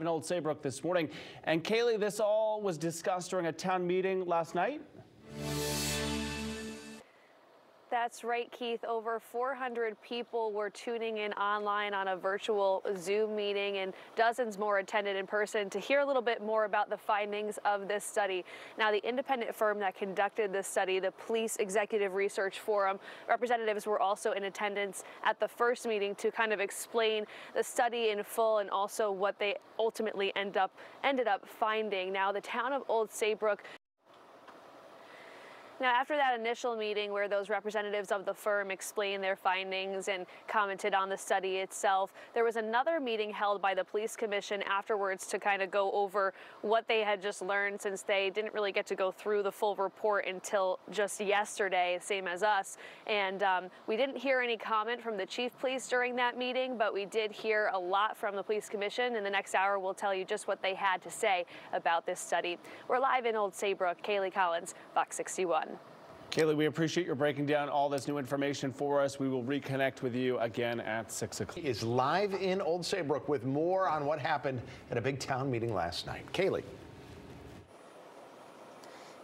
In Old Saybrook this morning. And Kaelee, this all was discussed during a town meeting last night? That's right, Keith. Over 400 people were tuning in online on a virtual Zoom meeting, and dozens more attended in person to hear a little bit more about the findings of this study. Now, the independent firm that conducted this study, the Police Executive Research Forum, representatives were also in attendance at the first meeting to kind of explain the study in full and also what they ultimately ended up finding. Now, the town of Old Saybrook. Now, after that initial meeting where those representatives of the firm explained their findings and commented on the study itself, there was another meeting held by the Police Commission afterwards to kind of go over what they had just learned, since they didn't really get to go through the full report until just yesterday, same as us. And we didn't hear any comment from the chief police during that meeting, but we did hear a lot from the Police Commission. In the next hour, we'll tell you just what they had to say about this study. We're live in Old Saybrook. Kaelee Collins, Fox 61. Kaelee, we appreciate your breaking down all this new information for us. We will reconnect with you again at 6 o'clock. Is live in Old Saybrook with more on what happened at a big town meeting last night. Kaelee.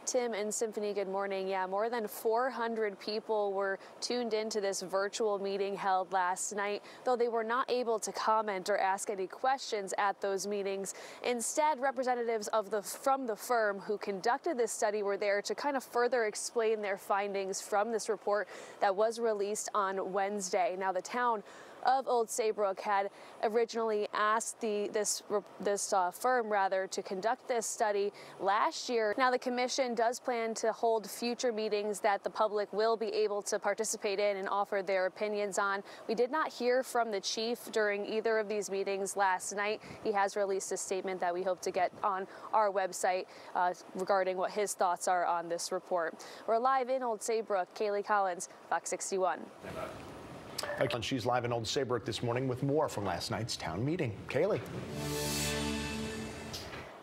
Tim and Symphony, good morning. Yeah, more than 400 people were tuned into this virtual meeting held last night, though they were not able to comment or ask any questions at those meetings. Instead, representatives from the firm who conducted this study were there to kind of further explain their findings from this report that was released on Wednesday. Now, the town of Old Saybrook had originally asked this firm to conduct this study last year. Now, the commission does plan to hold future meetings that the public will be able to participate in and offer their opinions on. We did not hear from the chief during either of these meetings last night. He has released a statement that we hope to get on our website regarding what his thoughts are on this report. We're live in Old Saybrook. Kaelee Collins, Fox 61. She's live in Old Saybrook this morning with more from last night's town meeting. Kaelee.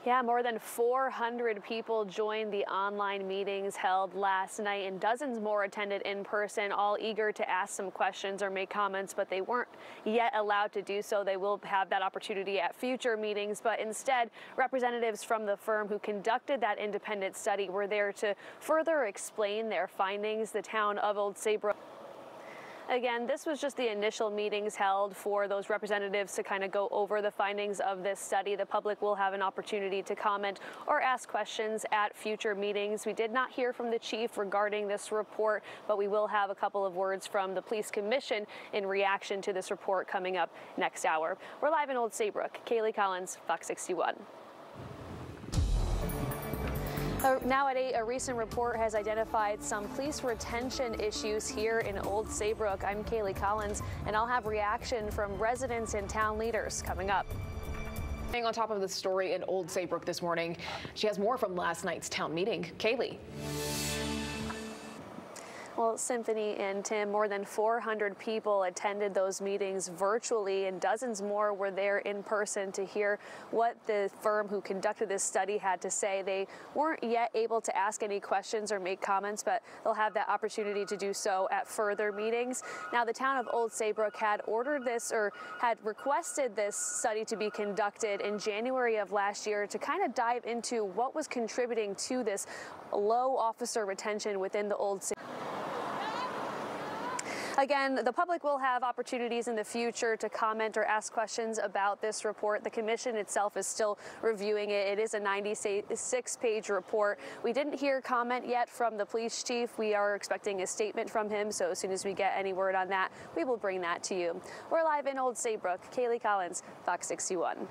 Yeah, more than 400 people joined the online meetings held last night, and dozens more attended in person, all eager to ask some questions or make comments, but they weren't yet allowed to do so. They will have that opportunity at future meetings, but instead, representatives from the firm who conducted that independent study were there to further explain their findings. The town of Old Saybrook. Again, this was just the initial meetings held for those representatives to kind of go over the findings of this study. The public will have an opportunity to comment or ask questions at future meetings. We did not hear from the chief regarding this report, but we will have a couple of words from the Police Commission in reaction to this report coming up next hour. We're live in Old Saybrook. Kaelee Collins, Fox 61. Now at 8, a recent report has identified some police retention issues here in Old Saybrook. I'm Kaelee Collins, and I'll have reaction from residents and town leaders coming up. Staying on top of the story in Old Saybrook this morning, she has more from last night's town meeting. Kaelee. Well, Symphony and Tim, more than 400 people attended those meetings virtually, and dozens more were there in person to hear what the firm who conducted this study had to say. They weren't yet able to ask any questions or make comments, but they'll have that opportunity to do so at further meetings. Now, the town of Old Saybrook had ordered this, or had requested this study to be conducted in January of last year to kind of dive into what was contributing to this low officer retention within the Old Saybrook. Again, the public will have opportunities in the future to comment or ask questions about this report. The commission itself is still reviewing it. It is a 96-page report. We didn't hear comment yet from the police chief. We are expecting a statement from him, so as soon as we get any word on that, we will bring that to you. We're live in Old Saybrook. Kaelee Collins, Fox 61.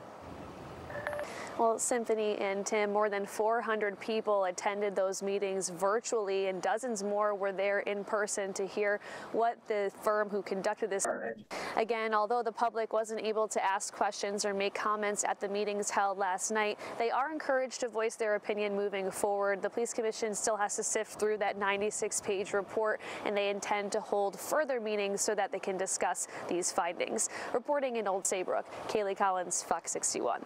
Well, Symphony and Tim, more than 400 people attended those meetings virtually, and dozens more were there in person to hear what the firm who conducted this. Again, although the public wasn't able to ask questions or make comments at the meetings held last night, they are encouraged to voice their opinion moving forward. The Police Commission still has to sift through that 96-page report, and they intend to hold further meetings so that they can discuss these findings. Reporting in Old Saybrook, Kaelee Collins, Fox 61.